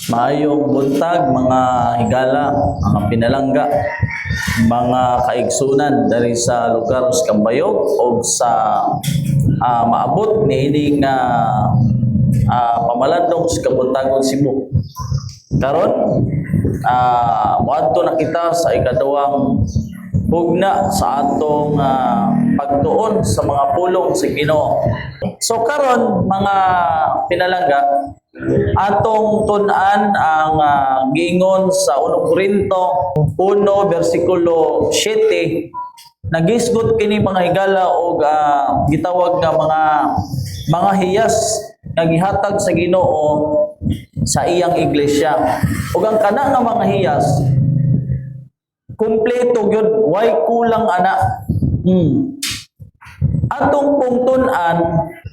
Maayong buntag mga higala, mga pinalangga, mga kaigsunan dari sa lugar sa Cambayog o sa maabot ni ining pamalandong sa Kabuntagon, Cebu. Karon moadto na kita sa ikaduhang hugna sa atong pagtuon sa mga pulong sa Ginoo. So karon mga pinalangga, atong tun-an ang giingon sa 1 Korinto 1 versikulo 7. Nagisgot kini mga higala og gitawag nga mga hiyas nga gihatag sa Ginoo sa iyang iglesia. Ug ang kana nga mga hiyas kumpleto gyud, way kulang ana. Atong pungtun-an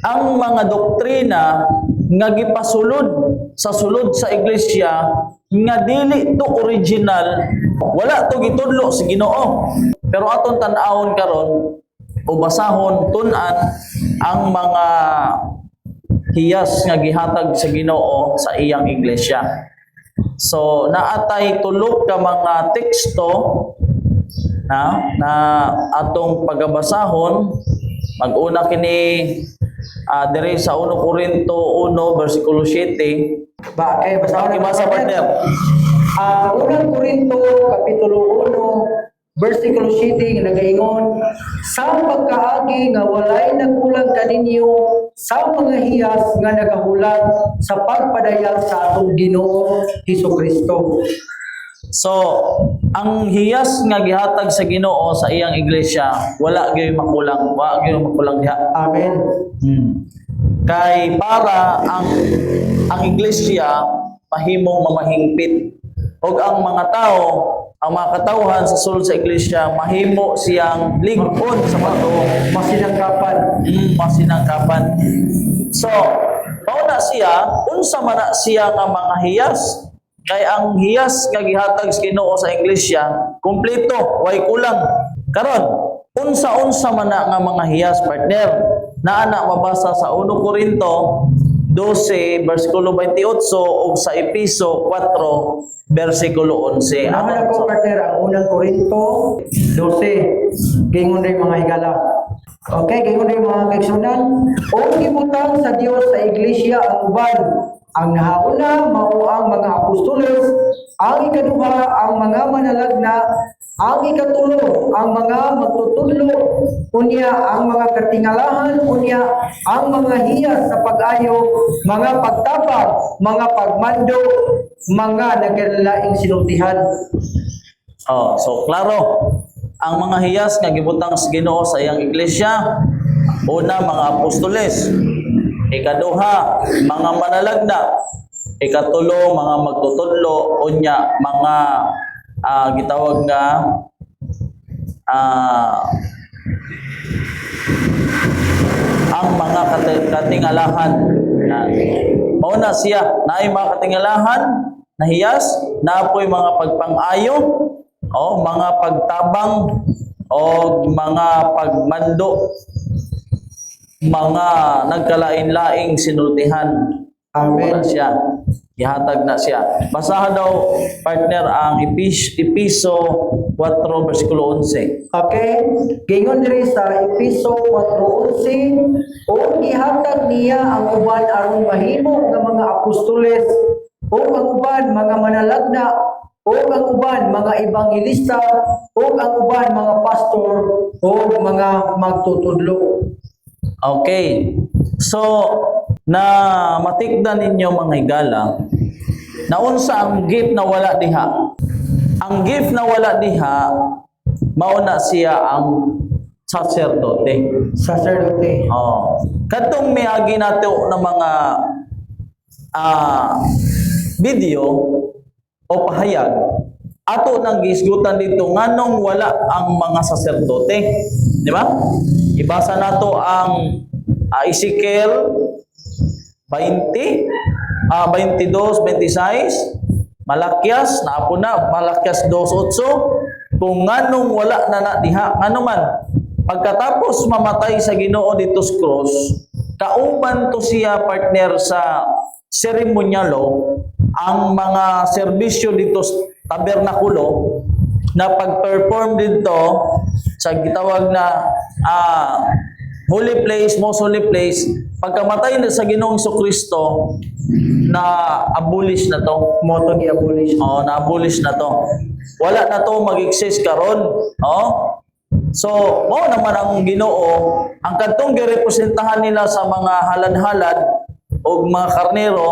ang mga doktrina nga gipasulod sa sulod sa iglesia nga dili to original, wala to gitudlo sa Ginoo. Pero atong tan-awon karon o basahon tun-an ang mga hiyas nga gihatag sa Ginoo sa iyang iglesia. So naatay tulo ka mga teksto na atong pagabasahon. Mag-una kini dire sa 1 Korinto 1 versikulo 7. Bakit? Basa partner. 1 Korinto kapitulo 1 versikulo 7 nagaingon, sa pagkaagi nga walay nagkulang kaninyo sa mga hiyas nga nagahulat sa pagpadayag sa atong Ginoo Hesukristo. So, ang hiyas nga gihatag sa Ginoo sa iyang iglesia, wala gyud makulang, diha. Amen. Kay para ang iglesia mahimong mamahingpit. Og ang mga tao, ang mga katawhan sa sulod sa iglesia, mahimo siyang ligon sa bato, Masinangkapan. masinangkapan. So, mauna siya, unsa man na siya nga mga hiyas. Kay ang hiyas nga gihatag sa Ginoo sa iglesia, kumpleto, way kulang. Karon, unsa-unsa man na nga mga hiyas, partner? Naa mabasa sa 1 Korinto 12 versikulo 28 ug sa Epeso 4 versikulo 11. Naman ako, partner, ang 1 Korinto 12. Gingon rin mga higala. Okay, gingon rin mga kaigsunan. O gibutang sa Dios sa iglesia ang uban. Ang nahauna mao ang mga apostoles, ang ikaduha ang mga manalagna, ang ikatulo ang mga magtutudlo, unya ang mga katingalahan, unya ang mga hiyas sa pag-ayo, mga pagtapang, mga pagmando, mga nagkalaing sinultihan. So klaro, ang mga hiyas nga gibutang sa Ginoo sa iyang iglesia, una mga apostoles, ikaduha mga manalagna, ikatulo mga magtutudlo, unya mga gitawag nga ang mga katingalahan. Mauna siya, naay mga katingalahan na hiyas, naapoy mga pagpang-ayo, mga pagtabang, o mga pagmando, mga nagkalain-laing sinultihan. Amen. Siya. Ihatag na siya. Basahan daw, partner, ang Epeso 4 versikulo 11. Okay, gingon diri sa Epeso 4:11, o gihatag niya ang uban aron mahimo nga mga apostoles, o ang uban mga manalagna, o ang uban mga ebanghelista, o ang uban mga pastor, o mga magtutudlo. Okay. So, na matikdan ninyo mga higala, na unsa ang gift na wala diha. Ang gift na wala diha, mauna siya ang sacerdote. Sacerdote. Katong miagi nato ng mga video o pahayag, ato nang gisgutan dito nganong wala ang mga sacerdote, di ba? Ibasa nato ang Ezekiel 20, 22, 26, Malakias, naapo na, Malakias 2:8, kung nganong wala na diha, ngano man, pagkatapos mamatay sa Ginoo dito sa cross, kauban to siya partner sa seremonyalo ang mga serbisyo dito sa tabernakulo na pag-perform dito sa gitawag na holy place, most holy place, pagkamatay na sa Ginoong Kristo, na abolish na to. Motong i-abolish. Oh, na-abolish na to. Wala na to mag-exist karon. Oh. So, mo naman ang Ginoo, ang kantong girepresentahan nila sa mga halad-halad o mga karnero,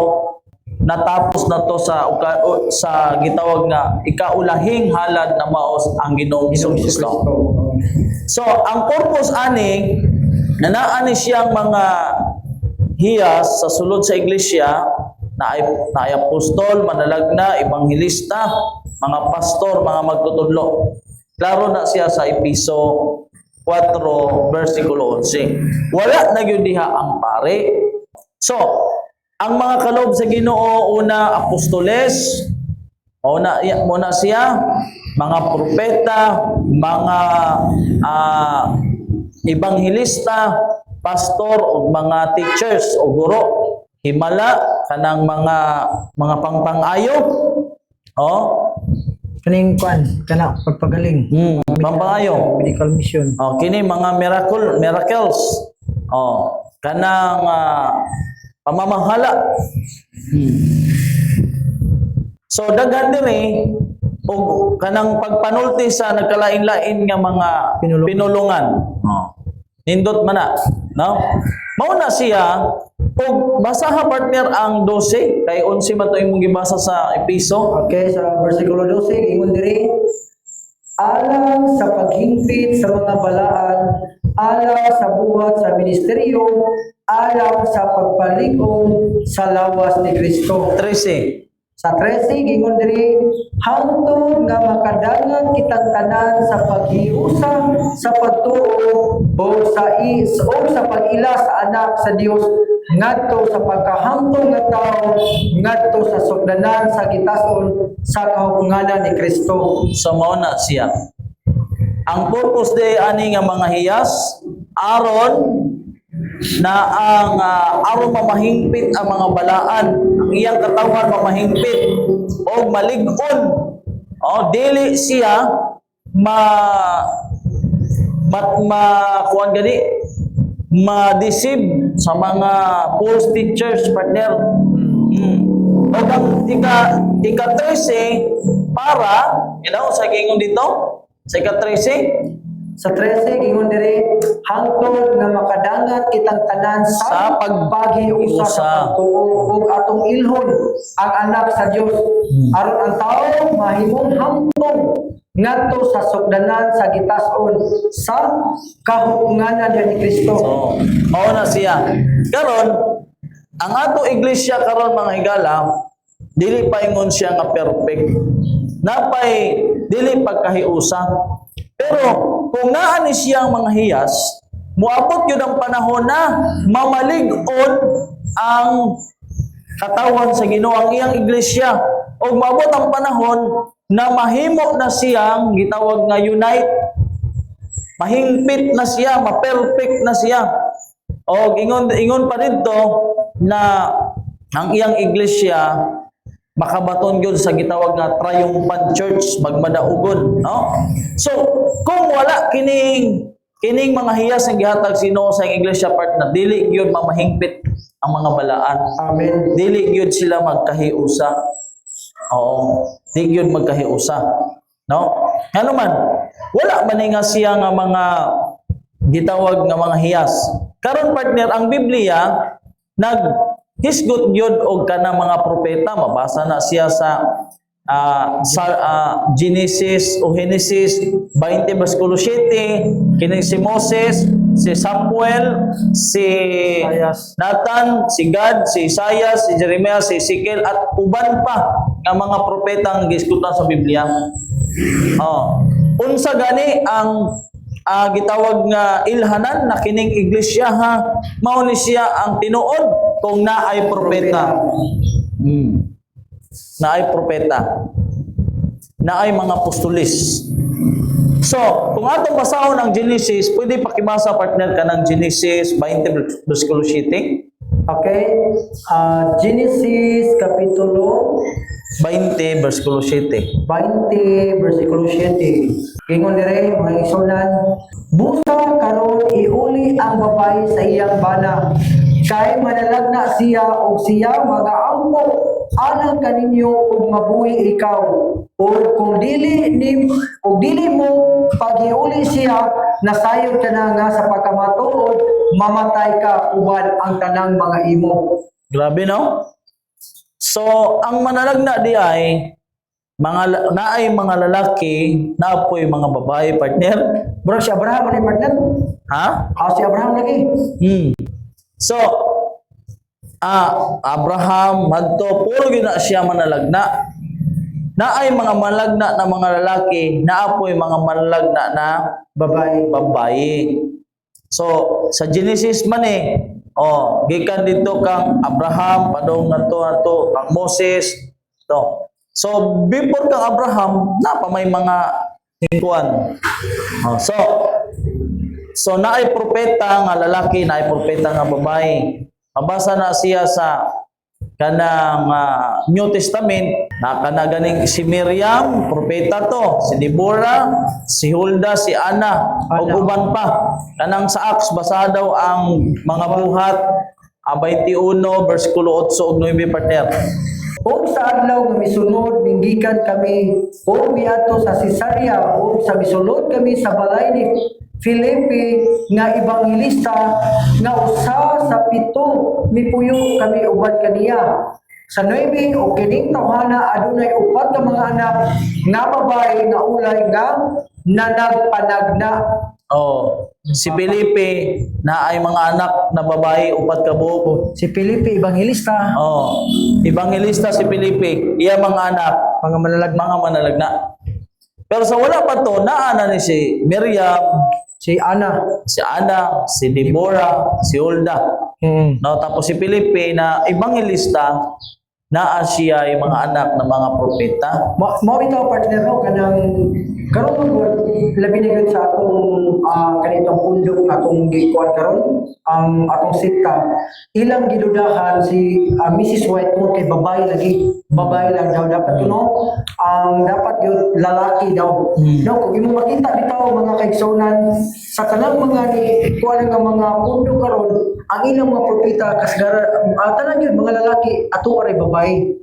natapos na to sa gitawag nga ikaulahing halad na maos ang Ginoong Kristo. So, ang purpose ani na naani siyang mga hiyas sa sulod sa iglesia na ay apostol, manalagna, ebanghilista, mga pastor, mga magtutudlo. Klaro na siya sa Episo 4 versikulo 11. Wala na gyud diha ang pare. So, ang mga kalob sa Ginoo, una apostoles, muna siya, mga propeta, mga ebanghilista, pastor o mga teachers o guro, himala kanang mga pangpangayo, Kaning kwan, kana pagpagaling. pangpangayo. Medical mission. Kini mga miracles. Kanang pamamahala. So daghan diri og kanang pagpanulti sa nagkalain-lain nga mga pinulungan. Nindot man na, no? Mao na siya og basaha partner ang 12 kay 11 man to imong gibasa sa Episo. Okay, sa versikulo 12, ingon diri, alang sa paghingpit sa mga balaan, alang sa buhat sa ministeryo, alang sa pagpalig-on sa lawas ni Kristo. 13. Sa 13, gingon diri, hangtod nga makadangan kitang tanan sa paghiusa, sa pagtuo, o sa pag-ila sa anak sa Dios, ngadto sa pagkahangtod nga tao, ngadto sa sugdanan sa gitason sa kahukunganan ni Kristo. So mao na siya. Ang purpose day ani nga mga hiyas aron na ang aron mamahingpit ang mga balaan, ang iyang katawan mamahingpit o malig-on. Dili siya kuan gani ma-deceive sa mga false teachers partner. O ang ika-13 para, sa gingon dito, sa ika-13, sa 13, gingon diri, hangtod nga makadangat kitang tanan sa pagpaghiusa sa pagtuo ug atong ilhon ang anak sa Dios aron ang tao mahimong hangtod ngadto sa sugdanan sa gitason sa kahukunganan ni Kristo. So, mao na siya. Karon, ang ato iglesia karon mga higala, dili pa ingon siya nga perfect. Napay dili pagkahiusa. Pero kung naa ni siyang mga hiyas, muabot yun ang panahon na mamalig-on ang katawan sa Ginoo ang iyang iglesia. O muabot ang panahon na mahimo na siyang gitawag nga unite. Mahingpit na siya, ma-perfect na siya. O ingon pa dito na ang iyang iglesia makabaton gyud sa gitawag nga triumphant church magmadaugon, no? So kung wala kining mga hiyas ang gihatag sino sa iglesia partner, dili gyud mamahingpit ang mga balaan. Amen. Dili gyud sila magkahiusa. Dili gyud magkahiusa, no? Ngano man wala man nga siya nga mga gitawag nga mga hiyas. Karon partner, ang Biblia hisgot gyud og kanang mga propeta, mabasa na siya sa Genesis 20 versikulo 7, kini si Moses, si Samuel, si Nathan, si Gad, si Isaias, si Jeremiah, si Ezekiel at uban pa nga mga propeta ang gisgutan sa Biblia. Unsa gani ang gitawag nga ilhanan na kining iglesia mao ni siya ang tinuod kung naay propeta. Naay propeta. Naay mga apostolis. So, kung atong basahon ang Genesis, pwede pakibasa partner ka ng Genesis 20 versikulo 7. Okay? Genesis Kapitulo 20 versikulo 7. 20, versikulo 7. Ingon dire, mga igsunan, busa karon iuli ang babae sa iyang bana, kay manalagna siya o siya magaampo alang kaninyo ug mabuhi ikaw. O kung dili mo pag-iuli siya, nasayod ka na nga sa pagkamatuod, mamatay ka uban ang tanang mga imo. Grabe, no? So, ang manalagna di ay naay mga lalaki na apoy mga babae, partner. Bro, si Abraham ano yung partner? Ha? Si Abraham lagi. So, Abraham, madto, puro yun na siya manalagna. Naay mga manalagna na mga lalaki na apoy mga manalagna na Babae. babae. So, sa Genesis man gikan dito kang Abraham, padong nato kang Moses. To. So, before kang Abraham, pa may mga hingkuan. So naay propeta nga lalaki, naay propeta nga babae. Mabasa na siya sa kanang New Testament na kanaganing si Miriam, propeta to, si Deborah, si Hulda, si Ana, ug uban pa. Kanang sa Acts basa daw ang mga buhat 21 versikulo 8 ug 9 partner. O sa adlaw nga misunod, minggikan kami o miadto sa Cesarea o sa misulod kami sa balay ni Filipe nga ebanghelista nga usa sa 7 mipuyo kami uban kaniya. Sa 9 o kining tawhana adunay 4 ka mga anak nga babae nga ulay nga nanagpanagna. Si Felipe na ay mga anak na babae 4 ka buok. Si Filipe ebanghelista, Ebanghelista si Felipe, iya mga anak, mga manalagna. Pero sa wala pa to, naana ni si Miriam, si Ana, si Deborah, si Hulda. No, tapos si Felipe na ebanghelista, naa siya ay mga anak ng mga propeta. Mao ito partner no kanang karon mo labi na gyud sa atong kanitong pundok na atong gikuan karon ang atong sita ilang gidudahan si Mrs. White mo kay babae lang daw dapat kuno ang dapat gyud lalaki daw no kung imo makita bitaw mga kaigsunan sa tanang mga ni kuan nga mga pundok karon ang ilang mga propeta kasgara tanan gyud mga lalaki ato aray babae.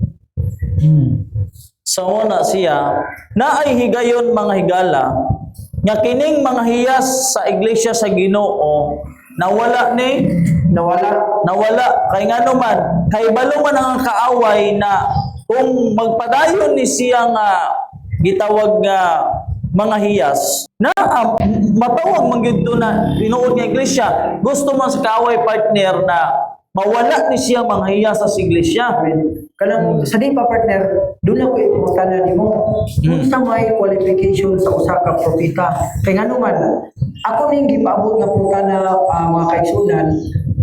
So na siya na ay higayon mga higala nga kining mga hiyas sa iglesia sa Ginoo nawala kay ngano man kay balo man ang kaaway na kung magpadayon ni siya nga gitawag nga mga hiyas na matawag man gyud na tinuod nga iglesia gusto man sa kaaway partner na mawala ni siya mga hiyas sa iglesia. Kanang sa di pa partner, doon ako ipungtanan nimo. Unsa may qualification sa usa ka propeta? Kay ngano man, ako ning gipaabot nga pungtana mga kaigsunan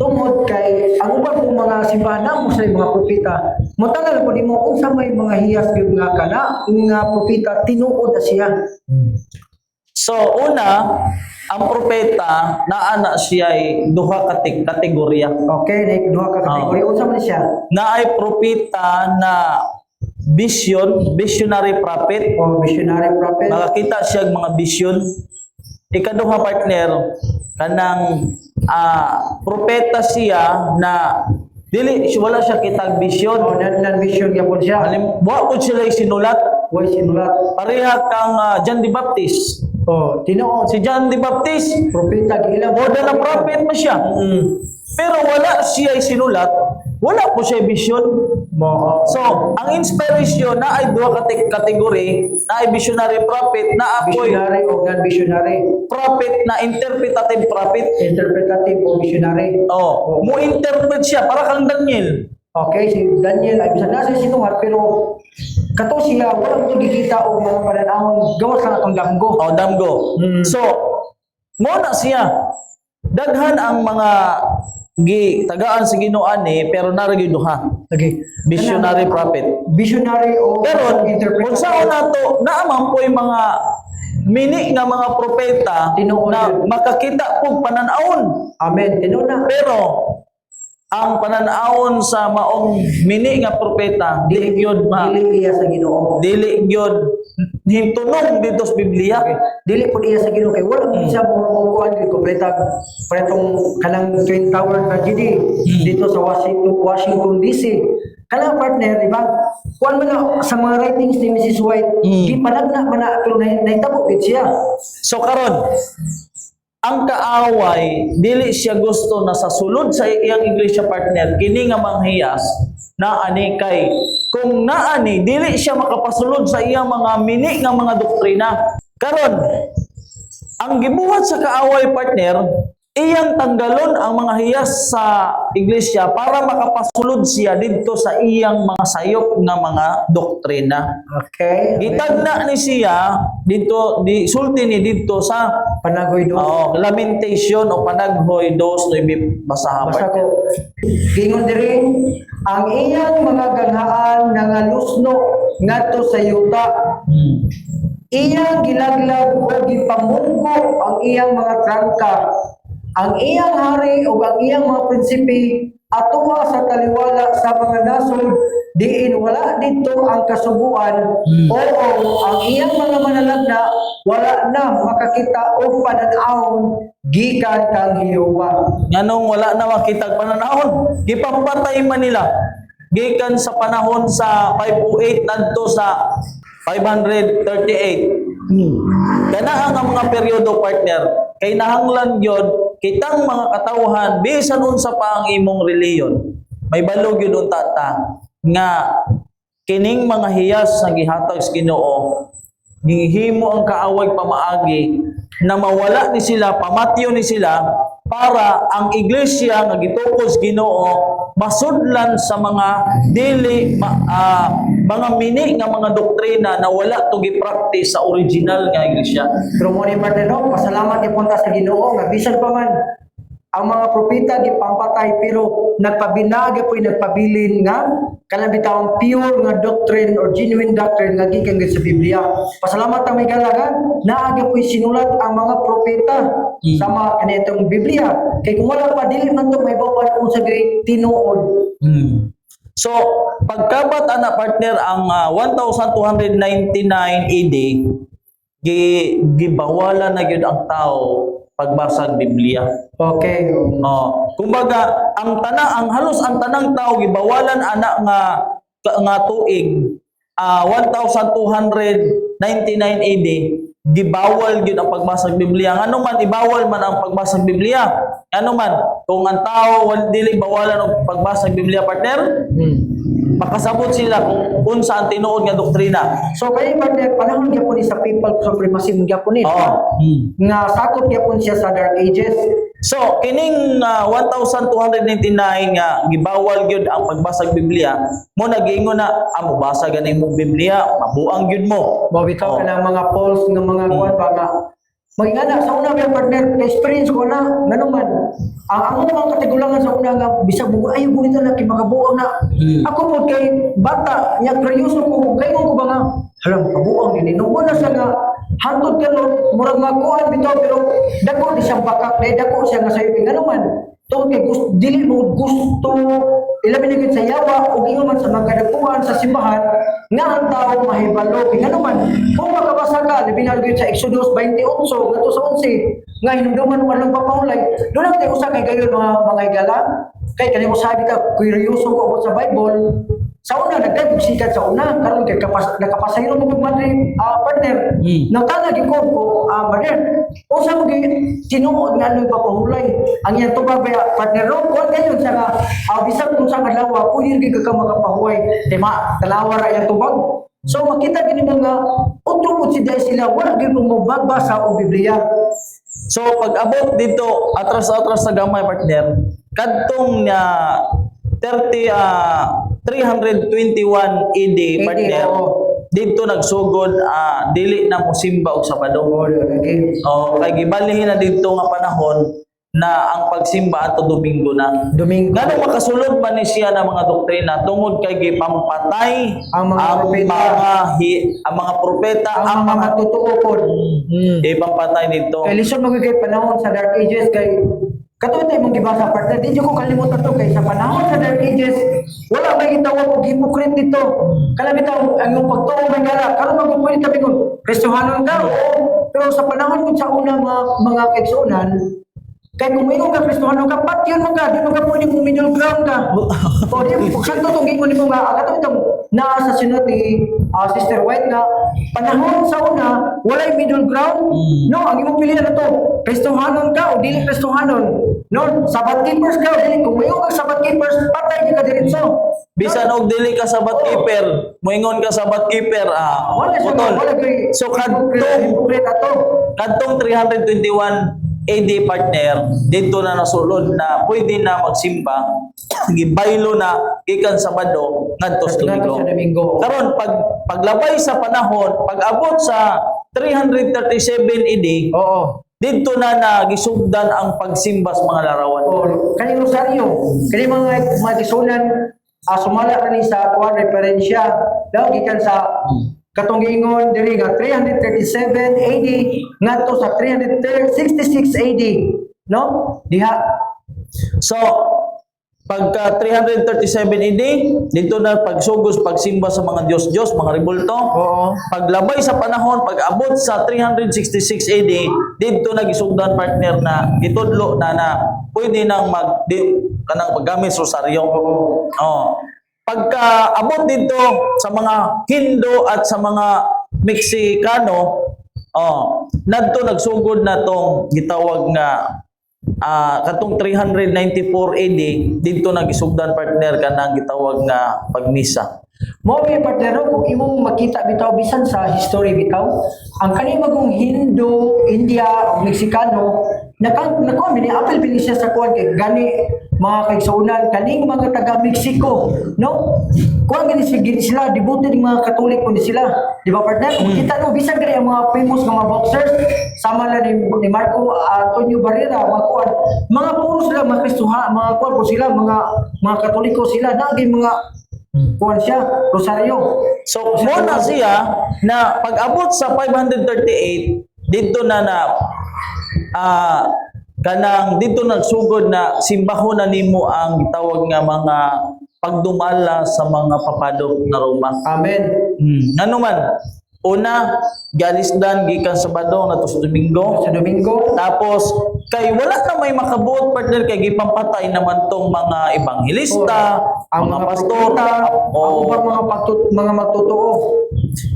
tungod kay ang uban kong mga simbahan mo sa mga propeta. Motangal ko nimo unsa may mga hiyas gyud nga kana nga propeta tinuod na siya. So una, ang propeta naana siya ay duha ka kategorya. Okay, like duha ka kategorya. Unsa man siya? Naay propeta na visionary prophet. Visionary prophet. Makakita siya mga vision. Ikaduha partner, kanang propeta siya na wala siya kitag vision. Non-vision gyapon siya. Wa po sila sinulat. Way sinulat. Pareha kang John the Baptist. Tinuod Si John the Baptist, propeta gilang model na prophet mo siya. Pero wala siya sinulat, wala po siya vision. So, ang inspiration na ay duha ka kategory, na ay visionary prophet, na apoy visionary o non-visionary. prophet na interpretative prophet. Interpretative o visionary. Mo interpret siya para kang Daniel. Okay, si Daniel ay bisan nasa sinungat pero kato siya wala mo gikita og mga pananawon gawas lang atong damgo. Damgo. So, mo na siya. Daghan ang mga tagaan sa Ginoo ani pero naragi duha. Okay. Visionary prophet. Visionary o Pero interpretative. kung saan nato naaman po yung mga mini nga mga propeta Tinuod na yun. makakita po pananawon. Amen. Tinuod na. Pero ang pananawon sa maong mini nga propeta dili gyud dili iya sa Ginoo. dili gyud hintunog dito sa Biblia. Dili po iya sa Ginoo kay wala mo siya mo kuan di kompleto pretong kanang Twin Tower tragedy dito sa Washington DC. Kanang partner, di ba? Kuan man na sa mga writings ni Mrs. White, gipalagna man na pero nahitabo gid siya. So karon ang kaaway dili siya gusto na sa sulod sa iyang iglesia partner kini nga manghiyas na ani kay kung naani dili siya makapasulod sa iyang mga mini nga mga doktrina. Karon ang gibuhat sa kaaway partner iyang tanggalon ang mga hiyas sa iglesia para makapasulod siya dito sa iyang mga sayop nga mga doktrina. Okay. Gitagna ni siya dito di sulti ni dito sa Panagoy do. Lamentation o Panaghoy 2:9 basahan. Basta ko, gingon diri, ang iyang mga ganghaan nangalusno ngadto sa yuta. Iyang gilaglag o gipamungko ang iyang mga trangka. Ang iyang hari o ang iyang mga prinsipe atuwa sa taliwala sa mga nasod diin wala dito ang kasubuan. Oo, ang iyang mga manalagna wala na makakita og pananawon gikan kang Jehova. Nganong wala na makitag pananahon, gipapatay man nila gikan sa panahon sa 508 ngadto sa 538. Kana ang mga peryodo partner kay nahanglan gyud kitang mga katawhan bisan unsa pa ang imong reliyon may balog yun tata nga kining mga hiyas nga gihatag sa Ginoo gihimo ang kaaway pamaagi na mawala ni sila, pamatyo ni sila para ang iglesia nga gitukos Ginoo masudlan sa mga mga mini nga mga doktrina na wala to gi-practice sa original nga iglesia. Pero mo ni partner, no? Pasalamat ipunta sa Ginoo nga bisan pa man ang mga propeta gipampatay pero nagpabinagi po nagpabilin nga kanang bitawang pure nga doctrine or genuine doctrine nga gikan sa Biblia. Pasalamat ang may galagan naagi po sinulat ang mga propeta sa mga kanitong Biblia. Kay kung wala pa dili man to may bawal kung sa tinuod. So, pagkabat ana partner ang 1299 AD gibawalan na gyud ang tao pagbasa Biblia. Okay. Kumbaga ang halos ang tanang tao gibawalan ana nga tuig 1299 AD gibawal gyud ang pagbasa Biblia. Ngano man ibawal man ang pagbasa Biblia? Ano man kung ang tao dili bawalan og pagbasa Biblia partner? Makasabot sila kung unsa ang tinuod nga doktrina. So kay partner panahon gyapon ni sa people supremacy gyapon ni. Nga sakop gyapon siya sa Dark Ages. So kining 1299 nga gibawal gyud ang pagbasa Biblia, mo nagingon na amo basa gani mo Biblia, mabuang gyud mo. Mo bitaw ka ng mga false nga mga kuan pa nga magingana sa una nga partner experience ko na nanuman ang among mga katigulangan sa una nga bisag bugo ayo gunito na kay makabuang na ako po kay bata nya seryoso ko kay mo ko ba nga halam kabuang din nubo na siya nga hantod karon murag makuan bitaw pero dako di siyang bakak dako siya nga sayo nanuman tungod kay gusto dili mo gusto ilabi na sa yawa o ingon sa mga kadapuan sa simbahan nga ang tao mahibalo kay nanuman kung makabasa ka labi na sa Exodus 28 ngadto sa 11 nga hinumduman walang papahulay doon ang usa kay gayon mga higala kay kani usabi ka kuryoso ko about sa Bible sa una nagkay sikat sa una karon kay nakapasayro mo kog madre partner nang tanga gyud ko partner usa mo gyud tinuod nga ano papahulay ang iyang tubag partner ro ko gayon sa nga bisag kung sa adlaw pwede gyud ka makapahuway tema dalawa ra iyang tubag. So makita gini mga utro si dahil sila wala gyud mo magbasa og Biblia. So pag abot dito atras sa gamay partner kadtong 321 AD partner dito nagsugod dili na mo simba og Sabado. Kay gibalihin na dito nga panahon na ang pagsimba ato Domingo na. Ngano makasulod pa ni siya ng mga doktrina tungod kay gipampatay ang mga propeta ang mga totoo po. Gipampatay dito. Kay lison mo kay panahon sa Dark Ages kay Katulad tayo mong gibasa partner, di ko kalimutan to kay sa panahon sa Dark Ages, wala may gitawag og hypocrite dito. Kala bitaw ang iyong pagtuo may gala, karon magpupulit kami kung Kristohanon ka. Oo. Pero sa panahon kung sa unang mga kaigsuonan, kay kung mayroon ka Kristohanon ka, pat yun mo ka, di mo ka pwede kung middle ground ka. O di, sakto itong gingon mo nga, katulad itong naa sa sinod ni Sister White nga, panahon sa una, walay middle ground. No, ang imong pilihan na to, Kristohanon ka o dili Kristohanon. No, Sabbath keepers ka o dili. Kung mayroon ka Sabbath keepers, patay di ka diretso. Bisan og dili ka Sabbath keeper, moingon ka Sabbath keeper, Wala siya, putol. wala kay So hypocrite ato. kadtong 321 AD partner, dito na nasulod na pwede na magsimba, gibaylo na gikan Sabado ngadto sa Ngadto sa Domingo. Karon paglabay sa panahon, pag-abot sa 337 AD, Oo. dito na nagisugdan ang pagsimba sa mga larawan. O, kaning rosaryo, kaning mga gisunan, sumala kani sa tuwan referensya, daw gikan sa katong giingon diri nga 337 AD ngadto sa 366 AD, no? Diha. So, pagka 337 AD, dito na pagsugos, pagsimba sa mga Diyos-Diyos, mga rebulto. Oo. Paglabay sa panahon, pag-abot sa 366 AD, dito na gisugdan partner na itudlo na pwede nang kanang paggamit sa rosaryo. Oo. Oh. Pagka abot dito sa mga Hindu at sa mga Meksikano, nadto nagsugod na tong gitawag nga katong 394 AD, dito nagisugdan partner kanang gitawag nga pagmisa. Mo may partner kung imong makita bitaw bisan sa history bitaw, ang kani magong Hindu, India, o Meksikano, nakuha ni apel pili siya sa kuan kay gani mga kaigsuonan kaning mga taga Mexico, no? Kuan gani sila devoted ng mga Katolik kundi sila. Di ba partner? Kung kita no bisan gani ang mga famous nga mga boxers sama na ni Marco Antonio Barrera, mga puro sila mga Kristohan, mga kuan po sila, mga Katoliko sila, naging mga kuan siya, Rosario. So, muna siya na pag-abot sa 538, dito na kanang dito nagsugod na simbahon na nimo ang gitawag nga mga pagdumala sa mga papadok na Roma. Amen. Ano man, una, galisdan gikan Sabado na sa Domingo. Sa Domingo, Tapos, kay wala na may makabuot partner kay gipampatay naman tong mga ebanghelista, ang mga mga pastor, propeta, ang ubang mga magtotoo.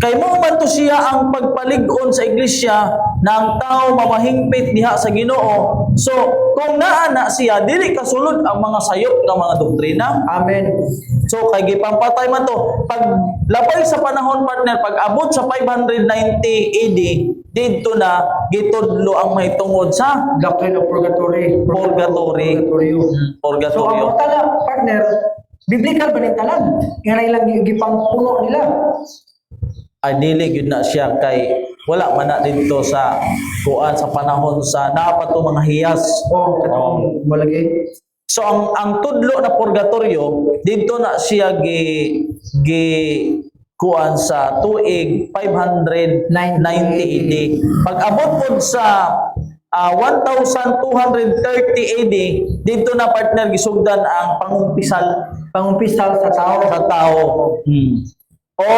kay mo man to siya ang pagpalig-on sa iglesia na ang tao mamahingpit diha sa Ginoo. So, kung naa na siya, dili kasulod ang mga sayop ng mga doktrina. Amen. So, kay gipampatay man to. Pag labay sa panahon partner, pag abot sa 590 AD, dito na gitudlo ang mahitungod sa Doctrine of Purgatory. Purgatory. Purgatorio. So, purgatorio. ang tala, partner, biblical ba talan? Nga lang gipang puno nila. Ay dili gyud na siya kay wala man na dito sa kuan sa panahon sa napato mga hiyas. Katong malagi. So ang tudlo na purgatorio dito na siya gi kuan sa tuig 590 AD. Pag abot pod sa 1230 AD, dito na partner gisugdan ang Pangumpisal sa tao. O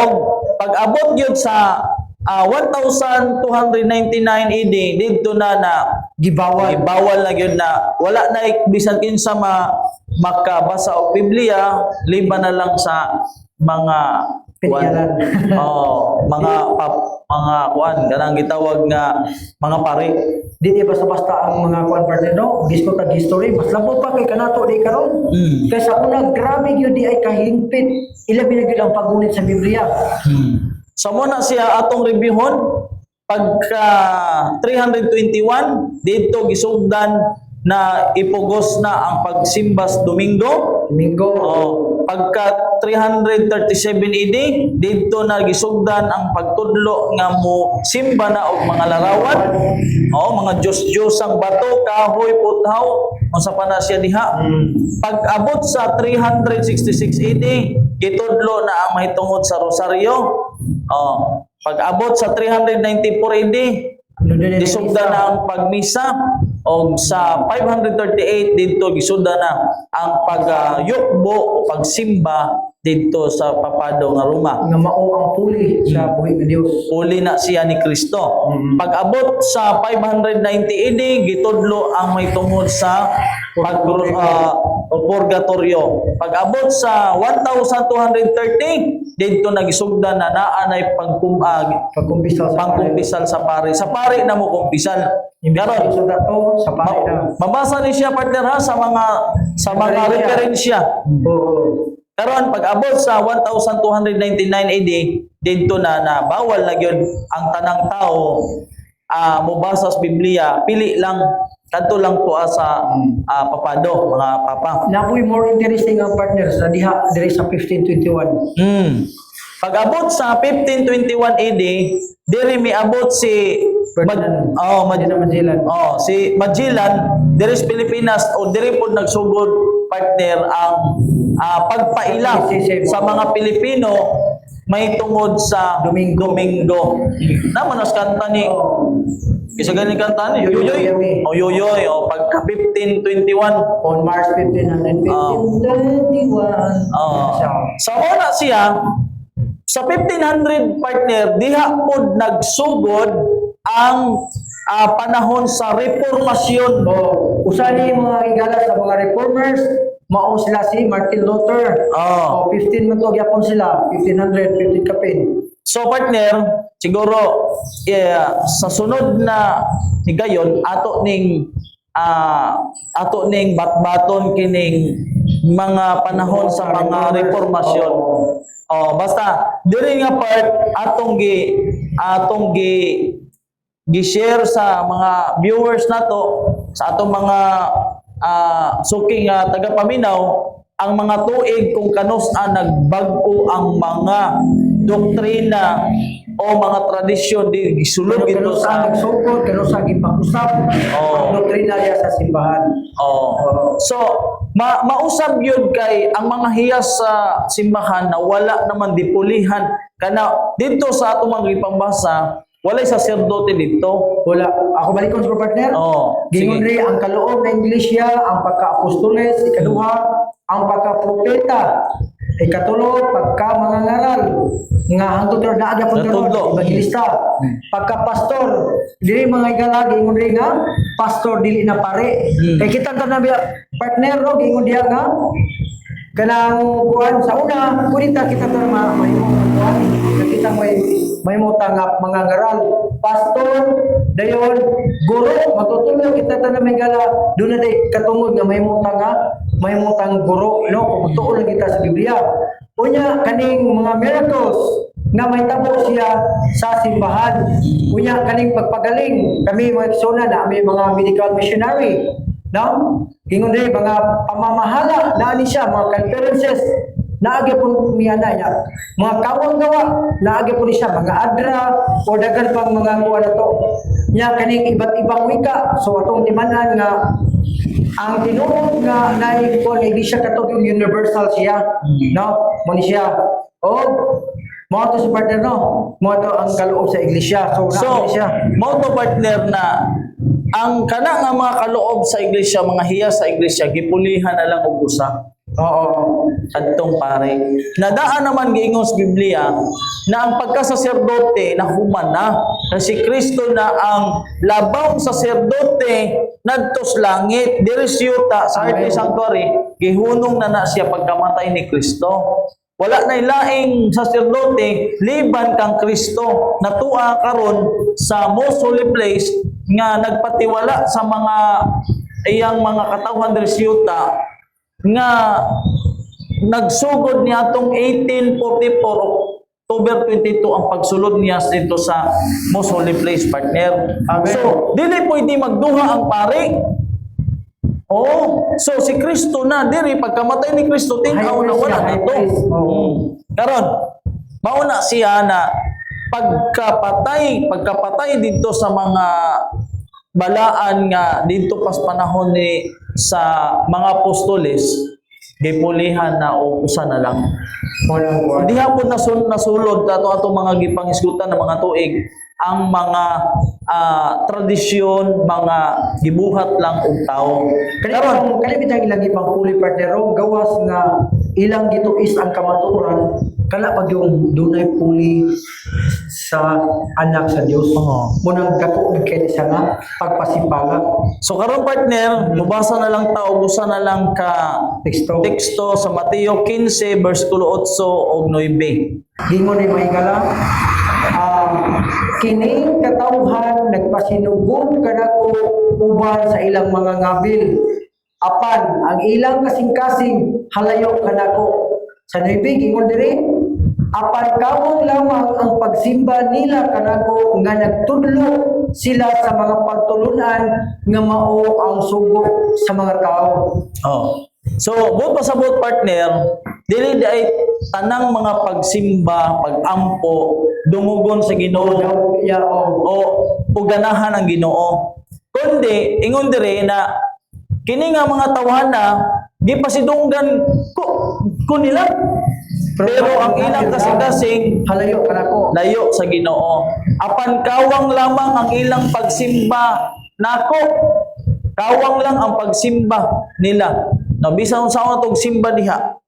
pag abot gyud sa 1299 AD, dito na Gibawal. bawal na gyud na wala na bisan kinsa makabasa og Biblia liban na lang sa mga Pinyalan. mga kuan kanang gitawag nga mga pare. Di basta-basta ang mga kuan partner, no? Disco tag history, mas labot pa kay kanato di karon. Kaysa una grabe gyud di ay kahingpit. Ilabi na gyud ang pagunit sa Biblia. So mo na siya atong reviewon pagka 321 dito gisugdan na ipugos na ang pagsimba sa Domingo. Pagka 337 AD dito na gisugdan ang pagtudlo nga mo simba na og mga larawan. Mga Diyos-Diyos ang bato, kahoy, puthaw, unsa pa na siya diha. Pag abot sa 366 AD gitudlo na ang mahitungod sa rosaryo. Pag abot sa 394 AD, disugdan na ang pagmisa. Og sa 538 dito gisunda na ang pagyukbo o pagsimba dito sa papado nga Roma. Nga mao ang puli sa buhi nga Dios. Uli na siya ni Kristo. Pag-abot sa 590 AD, gitudlo ang may tungod sa purgatorio. Pag-abot sa 1230, dito nagisugdan na naanay Pagkumpisal sa pangkumpisal sa pari. Sa pari na mo kumpisal. Garon. So dato sa pare na. Mabasa ni siya partner ha sa mga referensya. Oo. Karon pag-abot sa 1299 AD dito na bawal na gyud ang tanang tao mobasa sa Biblia, pili lang kadto lang po sa papado mga papa. Napoy more interesting ang partner sa diha diri sa 1521. Pag-abot sa 1521 AD, diri miabot si Ferdinand. Magellan. Si Magellan diri sa Pilipinas o diri po nagsugod partner ang pagpaila sa mga Pilipino may tungod sa Domingo. Naman as kanta ni isa ganing kanta ni Yoyoy. Yoyoy pagka 1521 On March 1521. Sa una siya sa 1500 partner diha pod nagsugod ang panahon sa reformasyon. Usa ni mga higala sa mga reformers, mao sila si Martin Luther. 15 man to gyapon sila, 1500, 15 kapin. So partner, siguro sa sunod na higayon ato ning batbaton kining mga panahon sa mga reformasyon. Basta diri nga part atong gi-share sa mga viewers nato sa atong mga suking tagapaminaw ang mga tuig kung kanus-a nagbago ang mga doktrina o mga tradisyon di gisulod Kano gito sa nagsugod, kano sa gipag-usap ang doktrina niya sa simbahan. So, mausab yun kay ang mga hiyas sa simbahan na wala naman dipulihan kana dito sa atong mga ipambasa walay saserdote dito. Wala. Ako balikon sa partner. Gingon ri ang kaloob na iglesia, ang pagka-apostoles, ikaduha, ang pagka-propeta, ikatulo, pagka-mangangaral, nga hangtod ron na aga pud ron evangelista, pagka-pastor, dili mga igala gingon ri nga pastor dili na pare. Kay kita ta na partner ro gingon diha nga kanang kuan sa una kunita kita ta kita may mutangap mga ngaral pastor dayon guro matutulog kita ta na may gala doon na day katungod nga may mutang guro kung tuon lang kita sa Biblia unya kaning mga miracles nga may tabo siya sa simbahan unya kaning pagpagaling kami mga eksona na may mga medical missionary ingon rin mga pamamahala na ni siya mga conferences naagi po miyana niya mga kawang-gawa naagi po ni siya mga adra o dagan pang mga kuha na to niya kaning iba't ibang wika so atong timanan nga ang tinuod nga naikuha nga hindi siya katog yung universal siya mo ni siya mo to sa partner mo to ang kaloob sa iglesia so siya mo to partner na ang kana nga mga kaloob sa iglesia mga hiyas sa iglesia gipulihan na lang og usa. Adtong pare. Nadaan naman giingon sa Biblia na ang pagkasaserdote na human na si Kristo na ang labang saserdote nadtos langit diri siyuta sa earthly sanctuary gihunong na siya pagkamatay ni Kristo. Wala na ilaing saserdote liban kang Kristo na tuwa karon sa most holy place nga nagpatiwala sa mga iyang mga katawhan diri siyuta nga nagsugod niya atong 1844 October 22 ang pagsulod niya dito sa most holy place partner. So dili pwede magduha ang pare. So si Kristo na diri pagkamatay ni Kristo tin-aw na wala dito. Karon mauna siya na pagkapatay dito sa mga balaan nga dito pas panahon ni sa mga apostoles gipulihan na o usa na lang. Hindi hapon nasulod ato mga gipangisgutan ng mga tuig ang mga tradisyon, mga gibuhat lang og tao. Karon, Kani bitang ilang ipang puli partner ro, gawas nga ilang gituis ang kamatuoran kana pag yung dunay puli sa anak sa Dios. Oo. Munang dako kay sa nga pagpasipaga. so karon partner, mubasa na lang ta og usa na lang ka teksto sa Mateo 15 bersikulo 8 ug 9. Gingon ni mahigala, kining katawhan nagpasinugod kanako uban sa ilang mga ngabil. Apan ang ilang kasing-kasing halayo kanako. Sa 9 gingon diri, apan kawang lamang ang pagsimba nila kanako nga nagtudlo sila sa mga pagtulunan nga mao ang sugo sa mga tao. Oh. So, buot pasabot partner, dili di ay tanang mga pagsimba, pagampo, dungugon sa Ginoo o uganahan ang Ginoo. Kundi ingon diri na kini nga mga tawhana gipasidunggan ko nila. Pero ang ilang kasing-kasing halayo kanako. layo sa Ginoo. Apan kawang lamang ang ilang pagsimba nako. Kawang lang ang pagsimba nila. No, bisan sa tong simba diha.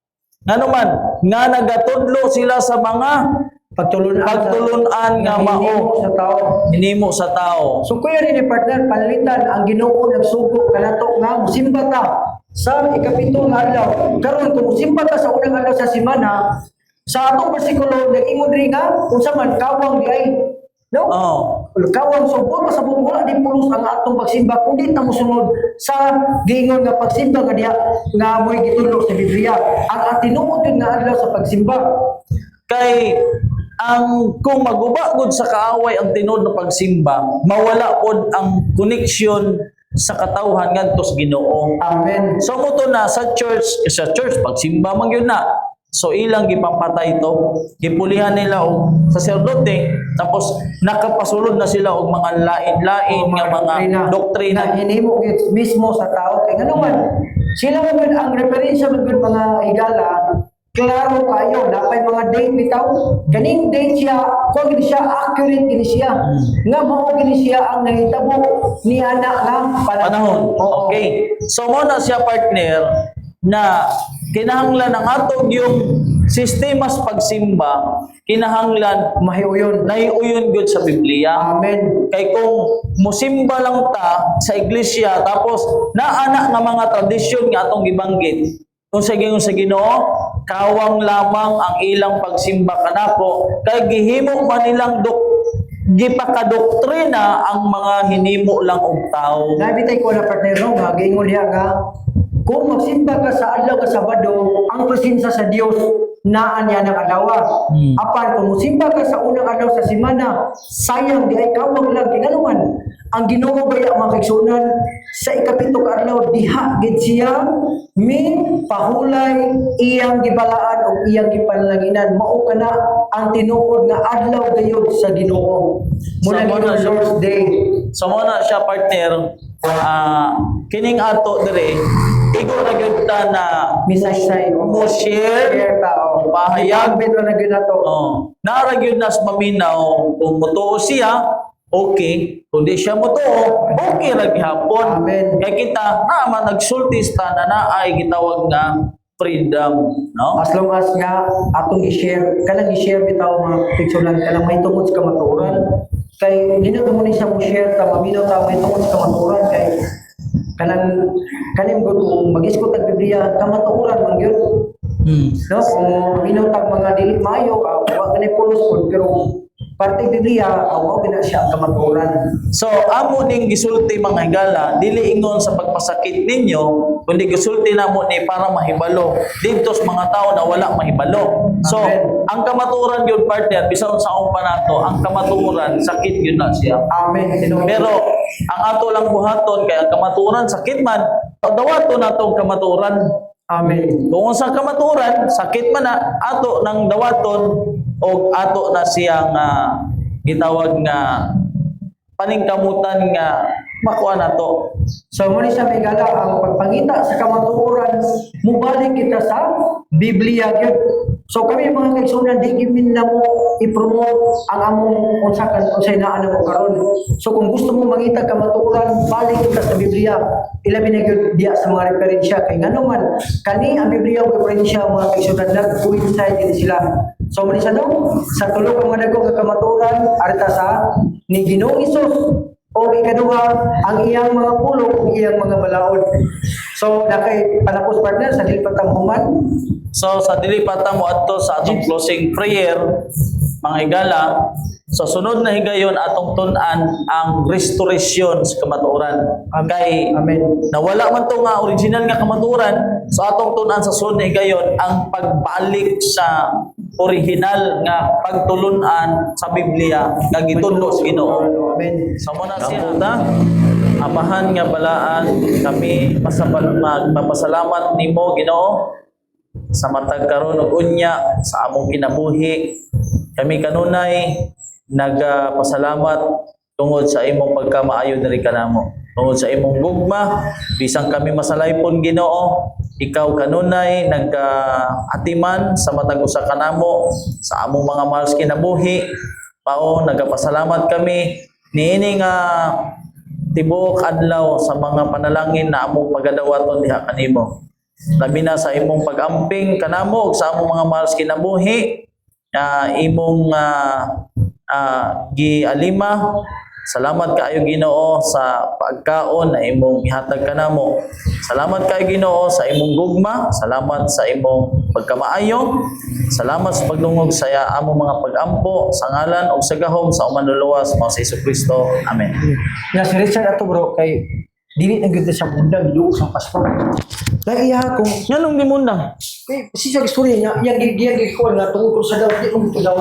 Nganuman nga nagatudlo sila sa mga pagtulunan nga mao sa tao. hinimo sa tao. So kuya ni partner, palitan ang Ginoo nagsugo kanato nga musimba ta sa ikapito nga adlaw. Karon kung musimba ta sa unang adlaw sa semana, sa atong bersikulo nag-ingon ri nga unsa man kawang di ay no? Oh. Kawang subo pasabot wala di pulos ang atong pagsimba kundi ta mosunod sa giingon nga pagsimba nga diha nga moy gitudlo sa Biblia. Ang tinuod yun nga adlaw sa pagsimba. Kay ang kung maguba gud sa kaaway ang tinod na pagsimba, mawala pod ang connection sa katawhan ngadto sa Ginoo. Amen. So mo to na sa church pagsimba man gyud na. So ilang gipampatay to, gipulihan nila og saserdote, tapos nakapasulod na sila og mga lain-lain nga mga doktrina. na hinimo gid mismo sa tao kay ngano man sila man ang referensya man gud mga higala. Klaro kayo, napay mga date bitaw. Kaning date siya, kung gini siya, accurate gini siya. Nga mao gini siya ang nahitabo ni anak nga Panahon. Oo. Okay. So mo na siya partner na kinahanglan ang atong yung sistema sa pagsimba, kinahanglan Mahiuyon. naiuyon gud sa Biblia. Amen. Kay kung musimba lang ta sa iglesia tapos naana nga mga tradisyon nga atong gibanggit, kung sa Ginoo, kawang lamang ang ilang pagsimba kanako kay gihimo man nilang gipakadoktrina ang mga hinimo lang og tao. Nabitay ko na partner no, nga giingon niya nga kung magsimba ka sa adlaw ka Sabado, ang presensya sa Dios naan niya ng adlaw. Apan kung musimba ka sa unang adlaw sa semana, sayang di ay kawang lang kinaluman. Ang Ginoo baya mga kaigsunan sa ikapito ka adlaw diha gid siya min pahulay iyang gibalaan o iyang gipanlanginan mao kana ang tinuod nga adlaw gayud sa Ginoo. Muna So, muna ni siya- Lord's Day. So mo na siya partner, kining ato dire, igo na gyud ta na Misasay mo share share tao. Pahayag. Bit na gyud nato. Naara gyud nas maminaw kung motuo siya, okay. Kung di siya motuo, okay ra gihapon. Amen. Kay kita naman nagsultis ta na naay gitawag nga freedom, no? As long as nga atong i-share, kanang i-share bitaw mga picturelan, kanang may tungod sa kamatuoran. Kay ginagawa ni siya mo share ta maminaw ta may tungod sa kamatuoran kay kaning gud kung mag-iskot ang Biblia kamatuoran man gyud. No, kung maminaw ta mga dili maayo, wa kanay pulos pod pero parte Biblia aw gina siya ang kamatuoran. So, amo ning gisulti mga higala, dili ingon sa pagpasakit ninyo, kundi gisulti namo ni para mahibalo dito sa mga tao na wala mahibalo. So, Amen. ang kamatuoran yun partner, bisan sa akong panato, ang kamatuoran sakit yun na siya. Amen. Pero ang ato lang buhaton kay ang kamatuoran sakit man, dawato na tong kamatuoran. Amen. Kung sa kamatuoran sakit man na ato nang dawaton o ato na siyang gitawag nga paningkamutan nga makuha na to. So mo ni sa megala ang pagpangita sa kamatuoran, mubalik kita sa Biblia gyud. So kami mga kaigsunan, di gimin na mo i-promote ang among unsay naa na mo karon. So kung gusto mo mangita ka matuoran, balik ka sa Biblia. Ilabi na gyud diya sa mga referensya kay ngano man kani ang Biblia ug referensya mga kaigsunan nag-coincide din sila. So man siya daw sa tulo ka mga dagko nga kamatuoran arta sa ni Ginoong Hesus o ikaduha ang iyang mga pulong ug iyang mga balaod. So nakay panapos partner sa dilpatamuman. So sa dili pa ta mo adto sa atong closing prayer, mga higala, sa sunod na higayon atong tun-an ang restoration sa kamatuoran. Kay Amen. nawala man to nga original nga kamatuoran, so atong tun-an sa sunod na higayon ang pagbalik sa original nga pagtulun-an sa Biblia nga gitudlo sa Ginoo. Amen. Sa muna siya ta, amahan nga balaan kami magpapasalamat nimo Ginoo sa matag karon ug unya sa among kinabuhi. Kami kanunay nagpasalamat tungod sa imong pagkamaayo diri kanamo. Tungod sa imong gugma, bisang kami masalaypon Ginoo, ikaw kanunay nag-atiman sa matag usa kanamo sa among mga mahal sa kinabuhi. Mao nagapasalamat kami niini nga tibuok adlaw sa mga panalangin na among pagadawaton diha kanimo. Labi na sa imong pag-amping kanamo ug sa among mga mahal sa kinabuhi, imong gialima. Salamat kaayo Ginoo sa pagkaon na imong ihatag kanamo. Salamat kaayo Ginoo sa imong gugma, salamat sa imong pagkamaayo. Salamat sa pagdungog sa among mga pag-ampo sa ngalan ug sa gahom sa umanluluwas mao sa Hesukristo. Amen. Ya si Richard ato bro kay dili na gyud sa bundang giduog sa pastor. Dahil iya kung Nganong di mundang? si sa istorya niya, yang gigyan ko nga tungkol sa daw di mo daw